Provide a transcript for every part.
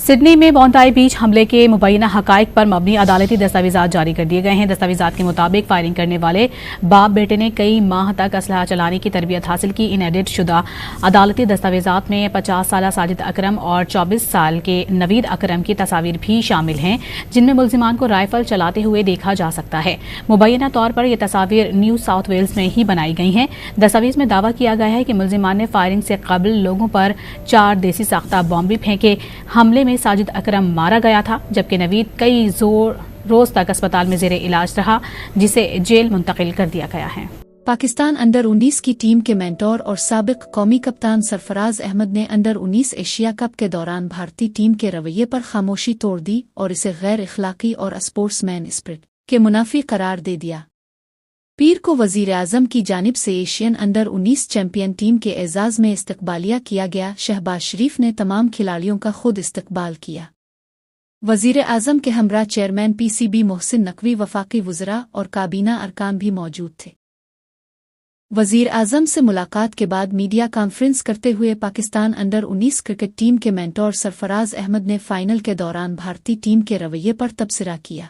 Sydney में बोंटाई बीच हमले के मुबैना हकाइक पर मबनी अदालती दस्तावेजात जारी कर दिए गए हैं। दस्तावेजात के मुताबिक फायरिंग करने वाले बाप बेटे ने कई माह तक असलहा चलाने की तरबियत हासिल की। इन एडिट शुदा अदालती दस्तावेजात में 50 साल साजिद अकरम और 24 साल के नवीद अकरम की तस्वीर भी शामिल हैं, जिनमें मुल्जिमान को राइफल चलाते हुए देखा जा सकता है। मुबैना तौर पर ये तस्वीर न्यू साउथ वेल्स में ही बनाई गई हैं। दस्तावेज में दावा किया गया है कि मुल्जिमान ने फायरिंग से कबल लोगों पर 4 देसी साख्ता बॉम्ब भी फेंके। हमले में साजिद अकरम मारा गया था, जबकि नवीद कई रोज तक अस्पताल में ज़ेरे इलाज रहा, जिसे जेल मुंतकिल कर दिया गया है। पाकिस्तान अंडर 19 की टीम के मेंटोर और साबिक कौमी कप्तान सरफराज अहमद ने अंडर 19 एशिया कप के दौरान भारतीय टीम के रवैये पर खामोशी तोड़ दी और इसे गैर इखलाकी और स्पोर्ट्समैन स्पिरिट के मुनाफी करार दे दिया। पीर को वजीर आजम की जानिब से एशियन अंडर 19 चैंपियन टीम के एजाज में इस्तकबालिया किया गया। शहबाज शरीफ ने तमाम खिलाड़ियों का खुद इस्तकबाल किया। वजीर आजम के हमरा चेयरमैन PCB मोहसिन नकवी, वफाकी वज़रा और काबीना अरकान भी मौजूद थे। वजीर आजम से मुलाकात के बाद मीडिया कॉन्फ्रेंस करते हुए पाकिस्तान अंडर 19 क्रिकेट टीम के मेंटोर सरफराज अहमद ने फाइनल के दौरान भारतीय टीम के रवैये पर तबसरा किया।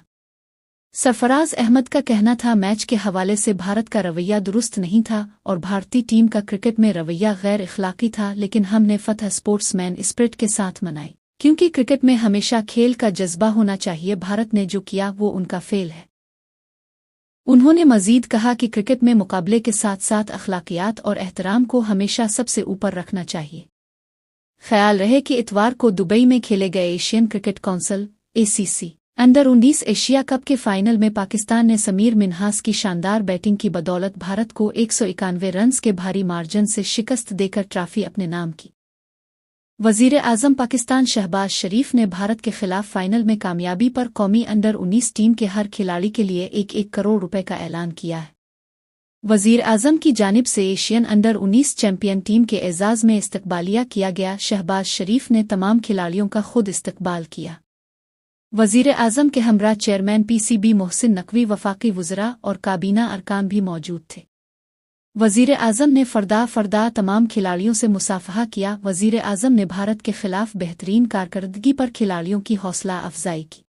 सरफराज अहमद का कहना था, मैच के हवाले से भारत का रवैया दुरुस्त नहीं था और भारतीय टीम का क्रिकेट में रवैया गैर इखलाकी था, लेकिन हमने फतह स्पोर्ट्समैन स्पिरिट के साथ मनाई, क्योंकि क्रिकेट में हमेशा खेल का जज्बा होना चाहिए। भारत ने जो किया वो उनका फेल है। उन्होंने मजीद कहा कि क्रिकेट में मुकाबले के साथ साथ अखलाकियात और एहतराम को हमेशा सबसे ऊपर रखना चाहिए। ख्याल रहे कि इतवार को दुबई में खेले गए Asian cricket council ACC under 19 Asia cup के फाइनल में पाकिस्तान ने समीर मिन्हास की शानदार बैटिंग की बदौलत भारत को 191 रन्स के भारी मार्जिन से शिकस्त देकर ट्रॉफी अपने नाम की। वजीर आजम पाकिस्तान शहबाज शरीफ ने भारत के खिलाफ फाइनल में कामयाबी पर कौमी अंडर 19 टीम के हर खिलाड़ी के लिए 1-1 करोड़ रुपए का ऐलान किया है। वजीर आजम की जानिब से एशियन अंडर 19 चैंपियन टीम के एजाज में इस्तकबालिया किया गया। शहबाज शरीफ ने तमाम खिलाड़ियों का खुद इस्तकबाल किया। वजीर आजम के हमरा चेयरमैन PCB मोहसिन नकवी, वफाकी वज़रा और काबीना अरकान भी मौजूद थे। वजीर आजम ने फरदा तमाम खिलाड़ियों से मुसाफहा किया। वजीर आजम ने भारत के खिलाफ बेहतरीन कारकर्दगी पर खिलाड़ियों की हौसला अफजाई की।